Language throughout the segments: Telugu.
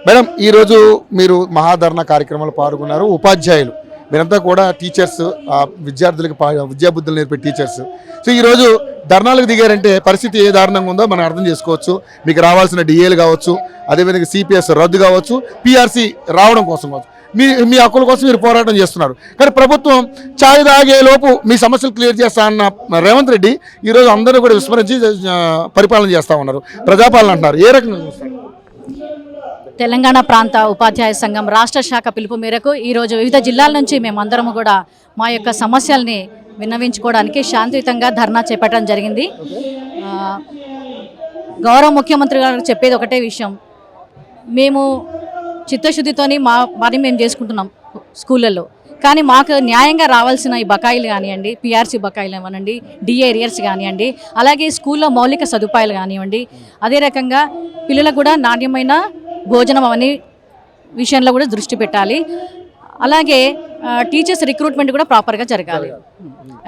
మేడం ఈరోజు మీరు మహాధరణ కార్యక్రమంలో పాల్గొన్నారు. ఉపాధ్యాయులు మీరంతా కూడా టీచర్స్, విద్యార్థులకు విద్యాబుద్ధులు నేర్పే టీచర్స్. సో ఈరోజు ధర్నాలకు దిగారంటే పరిస్థితి ఏ దారుణంగా ఉందో మనం అర్థం చేసుకోవచ్చు. మీకు రావాల్సిన డిఏలు కావచ్చు, అదేవిధంగా సిపిఎస్ రద్దు కావచ్చు, పిఆర్సీ రావడం కోసం కావచ్చు, మీ హక్కుల కోసం మీరు పోరాటం చేస్తున్నారు. కానీ ప్రభుత్వం ఛాయ్ తాగే లోపు మీ సమస్యలు క్లియర్ చేస్తా అన్న రేవంత్ రెడ్డి ఈరోజు అందరూ కూడా విస్మరించి పరిపాలన చేస్తూ ఉన్నారు, ప్రజాపాలన అంటున్నారు. ఏ రకంగా చూస్తారు? తెలంగాణ ప్రాంత ఉపాధ్యాయ సంఘం రాష్ట్ర శాఖ పిలుపు మేరకు ఈరోజు వివిధ జిల్లాల నుంచి మేమందరము కూడా మా యొక్క సమస్యల్ని విన్నవించుకోవడానికి శాంతియుతంగా ధర్నా చేపట్టడం జరిగింది. గౌరవ ముఖ్యమంత్రి గారు చెప్పేది ఒకటే విషయం, మేము చిత్తశుద్ధితోని మా పని మేము చేసుకుంటున్నాం స్కూళ్ళల్లో. కానీ మాకు న్యాయంగా రావాల్సిన ఈ బకాయిలు కానివ్వండి, పిఆర్సీ బకాయిలు ఇవ్వనండి, డిఏ ఏరియర్స్ కానివ్వండి, అలాగే స్కూల్లో మౌలిక సదుపాయాలు కానివ్వండి, అదే రకంగా పిల్లలకు కూడా నాణ్యమైన భోజనం అవన్నీ విషయంలో కూడా దృష్టి పెట్టాలి. అలాగే టీచర్స్ రిక్రూట్మెంట్ కూడా ప్రాపర్గా జరగాలి.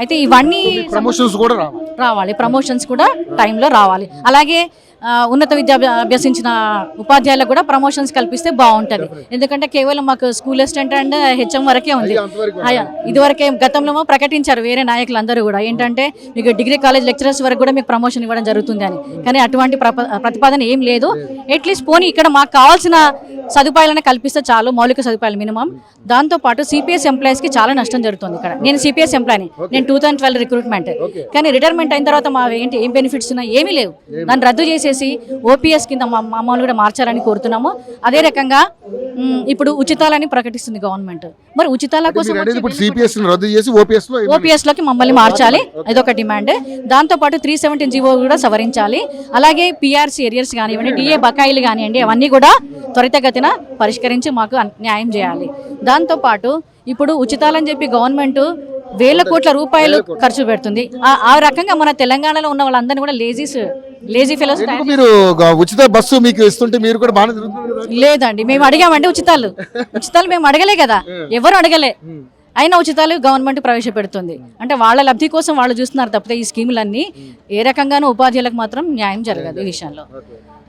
అయితే ఇవన్నీ ప్రమోషన్స్ కూడా రావాలి, ప్రమోషన్స్ కూడా టైంలో రావాలి. అలాగే ఉన్నత విద్య అభ్యసించిన ఉపాధ్యాయులకు కూడా ప్రమోషన్స్ కల్పిస్తే బాగుంటుంది. ఎందుకంటే కేవలం మాకు స్కూల్ అసిస్టెంట్ అండ్ హెచ్ఎం వరకే ఉంది. ఇదివరకే గతంలో ప్రకటించారు వేరే నాయకులందరూ కూడా ఏంటంటే మీకు డిగ్రీ కాలేజ్ లెక్చరర్స్ వరకు కూడా మీకు ప్రమోషన్ ఇవ్వడం జరుగుతుంది అని. కానీ అటువంటి ప్రతిపాదన ఏం లేదు. అట్లీస్ట్ పోనీ ఇక్కడ మాకు కావాల్సిన సదుపాయాలను కల్పిస్తే చాలు, మౌలిక సదుపాయాలు మినిమం. దాంతోపాటు సిపిఎస్ ఎంప్లాయీస్కి చాలా నష్టం జరుగుతుంది. ఇక్కడ నేను సిపిఎస్ ఎంప్లాయీని, నేను 2012 రిక్రూట్మెంట్. కానీ రిటైర్మెంట్ అయిన తర్వాత మా ఏంటి ఏం బెనిఫిట్స్ ఉన్నాయి? ఏమీ లేవు. దాన్ని రద్దు చేసేసి ఓపీఎస్ కింద మామూలు కూడా మార్చాలని కోరుతున్నాము. అదే రకంగా ఇప్పుడు ఉచితాలని ప్రకటిస్తుంది గవర్నమెంట్. మరి ఉచితాల కోసం ఓపీఎస్ లోకి మమ్మల్ని మార్చాలి, ఇదొక డిమాండ్. దాంతోపాటు 317 జీవో కూడా సవరించాలి. అలాగే పిఆర్సీ ఏరియర్స్ కానివ్వండి, డిఏ బకాయిలు కానివ్వండి, అవన్నీ కూడా త్వరితగతిన పరిష్కరించి మాకు న్యాయం చేయాలి. దాంతోపాటు ఇప్పుడు ఉచితాలని చెప్పి గవర్నమెంట్ వేల కోట్ల రూపాయలు ఖర్చు పెడుతుంది. ఆ రకంగా మన తెలంగాణలో ఉన్న వాళ్ళందరినీ కూడా లేజీ ఫెలోస్. మీరు ఉచిత బస్సు మీకు ఇస్తుంటే మీరు కూడా బాగా లేదండి, మేము అడిగామండి ఉచితాలు మేము అడగలే కదా, ఎవరు అడగలే. అయినా ఉచితాలు గవర్నమెంట్ ప్రవేశపెడుతుంది. అంటే వాళ్ళ లబ్ధి కోసం వాళ్ళు చూస్తున్నారు తప్పితే ఈ స్కీములన్నీ ఏ రకంగానూ ఉపాధ్యాయులకు మాత్రం న్యాయం జరగదు ఈ విషయంలో.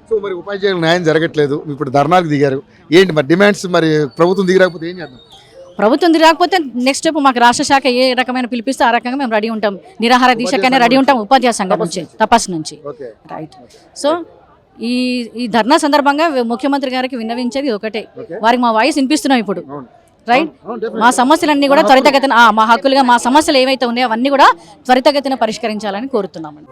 సో మరి ఉపాధ్యాయులకు న్యాయం జరగట్లేదు, ఇప్పుడు ధర్నాకు దిగారు, ఏంటి మరి డిమాండ్స్? మరి ప్రభుత్వం దిగరాకపోతే ఏం చేద్దాం? ప్రభుత్వం రాకపోతే నెక్స్ట్ స్టెప్ మాకు రాష్ట్ర శాఖ ఏ రకమైన పిలిపిస్తే ఆ రకంగా మేము రెడీ ఉంటాం. నిరాహార దీక్షకైనా రెడీ ఉంటాం ఉపాధ్యాయ సంఘం నుంచి, తపస్సు నుంచి. రైట్. సో ఈ ధర్నా సందర్భంగా ముఖ్యమంత్రి గారికి విన్నవించేది ఒకటే, వారికి మా వాయిస్ వినిపిస్తున్నాం ఇప్పుడు. రైట్. మా సమస్యలన్నీ కూడా త్వరితగతిన, మా హక్కులుగా మా సమస్యలు ఏవైతే ఉన్నాయో అవన్నీ కూడా త్వరితగతిన పరిష్కరించాలని కోరుతున్నామండి.